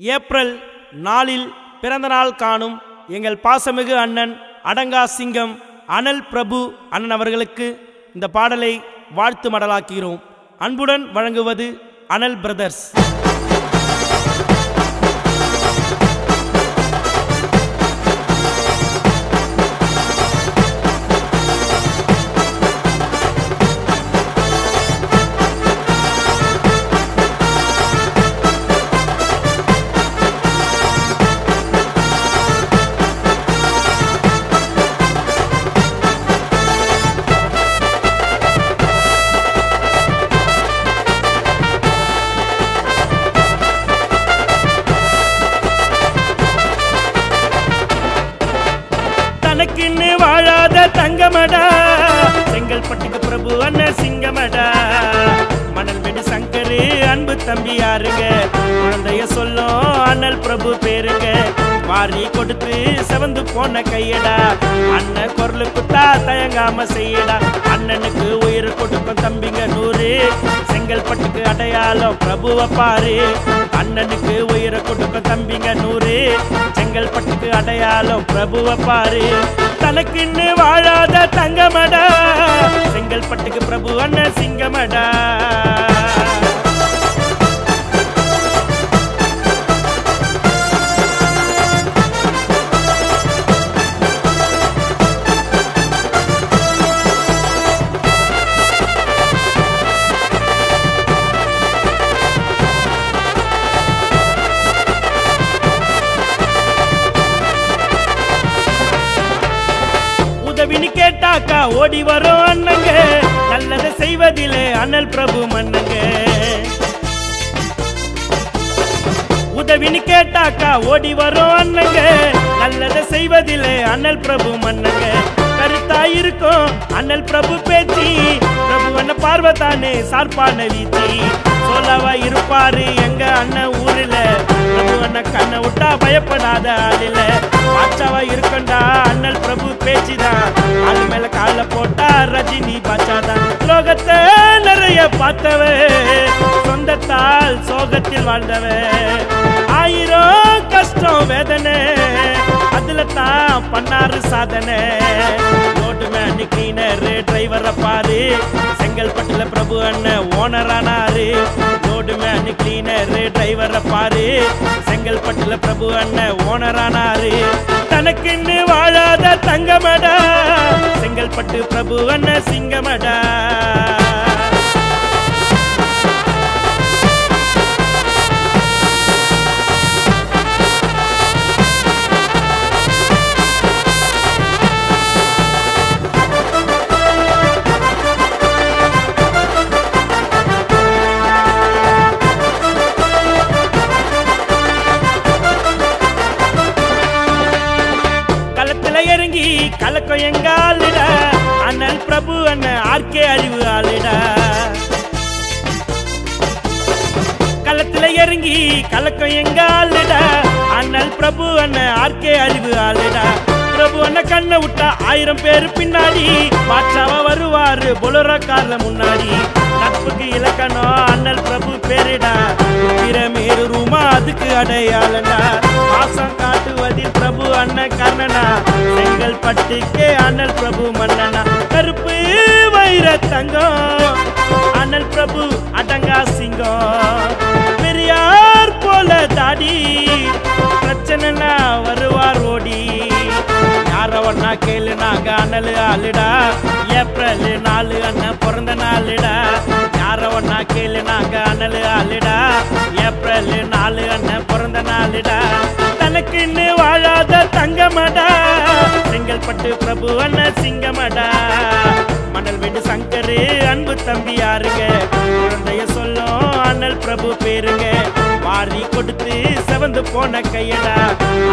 April 4 பிறந்தநாள் காணும் எங்கள் பாசமிகு அண்ணன் அடங்கா சிங்கம் அனல் பிரபு அண்ணன் அவர்களுக்கு இந்த பாடலை வாழ்த்து மடலாக்குகிறோம். அன்புடன் வழங்குவது அனல் பிரதர்ஸ். தனக்குன்னு வாழாத தங்கமடா, செங்கல்பட்டுக்கு பிரபு அண்ணன் சிங்கமடா. மணல் வெடி சங்கரு அன்பு தம்பி யாருங்க, குழந்தைய சொல்லும் அண்ணல் பிரபு பேருங்க. வாரி கொடுத்து செவந்து போன கையடா, அண்ணன் குரல் குத்தா தயங்காம செய்யடா. அண்ணனுக்கு உயிர் கொடுக்கும் தம்பிங்க 100, செங்கல்பட்டுக்கு அடையாளம் பிரபுவை பாரு. அண்ணனுக்கு உயிரை கொடுக்கும் தம்பிங்க 100, செங்கல்பட்டுக்கு அடையாளம் பிரபுவை பாரு. தனக்குன்னு வாழாத தங்கமடா, செங்கல்பட்டுக்கு பிரபு அண்ணன் சிங்கமடா. உதவின்னு கேட்டாக்கா ஓடி வரும் அண்ணங்க, நல்லதை செய்வதிலே அனல் பிரபு மன்னங்க. உதவின்னு கேட்டாக்கா ஓடி வரும் அண்ணங்க, நல்லதை செய்வதிலே அனல் பிரபு மன்னங்க. கருத்தாயிருக்கும் அனல் பிரபு பேச்சு, பிரபு அண்ண பார்வதானே சார்பான வீச்சு. சோலாவா இருப்பாரு எங்க அண்ணன் ஊரில், பிரபு அண்ணன் கண்ணை விட்டா பயப்படாத ஆளில. பாட்சாவா இருக்கண்டா அண்ணல் பிரபு பேச்சுதான், ஆளு மேல கால போட்டா ரஜினி பாச்சாதான். லோகத்தை நிறைய பார்த்தவ, சொந்தத்தால் சோகத்தில் வாழ்ந்தவ. 1000 கஷ்டம் வேதனை, அதுல தான் பண்ணாரு சாதனை. ரோடு மேன் கிளீனர் டிரைவரை பாரு, செங்கல்பட்டுல பிரபு அண்ணன் ஓனரானாரு. ரோடு மேன் கிளீனர் டிரைவரை பாரு, செங்கல்பட்டுல பிரபு அண்ணன் ஓனரானாரு. தனக்குன்னு வாழாத தங்கமடா, செங்கல்பட்டு பிரபு அண்ணன் சிங்கமடா. இறங்கி கலக்கம் எங்க ஆளுடா, அண்ணல் பிரபு அண்ணன் ஆர்கே அறிவு ஆளுடா. களத்துல இறங்கி கலக்கம் எங்க ஆளுடா, அண்ணல் பிரபு அண்ணன் ஆர்கே அறிவு ஆளுடா. பிரபு அண்ணன் கண்ணை விட்டா 1000 பேரு பின்னாடி, பாட்சாவா வருவாரு பொலரோ கார்ல முன்னாடி. நட்புக்கு இலக்கணம் அண்ணல் பிரபு பேருடா, பிரமேரு ரூமா அதுக்கு அடையாளண்டா. பாசம் காட்டுவதில் பிரபு அண்ணன் கர்ணனா, செங்கல்பட்டுக்கே அண்ணல் பிரபு மன்னனா. கருப்பு வைர தங்கம் அண்ணல் பிரபு அடங்கா சிங்கம். பெரியார் போல தாடி, பிரச்சனைனா வருவார் ஓடி. யார ஒன்னா கேளு நாங்க அண்ணல் ஆளுடா, ஏப்ரல் 4 அண்ணன் பிறந்த நாளுடா. யார ஒன்னா கேளு நாங்க அண்ணல் ஆளுடா, ஏப்ரல் 4 அண்ணன் பிறந்த நாளுடா. தனக்குன்னு வாழாத தங்கமடா, செங்கல்பட்டு பிரபு அண்ணன் சிங்கமடா. மணல் வெடி சங்கரு அன்பு தம்பி யாருங்க, குழந்தைய சொல்லும் அண்ணல் பிரபு பேருங்க. வாரி கொடுத்து செவந்து போன கையடா,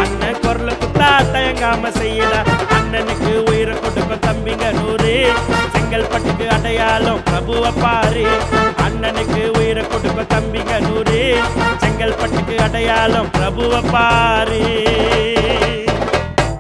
அண்ணன் குரல் குத்தா தயங்காம செய்யடா. அண்ணனுக்கு உயிரை கொடுக்கும் தம்பிங்க 100, செங்கல்பட்டுக்கு அடையாளம் பிரபுவை பாரு. அண்ணனுக்கு உயிரை கொடுக்கும் தம்பிங்க 100, செங்கல்பட்டுக்கு அடையாளம் பிரபுவை பாரு.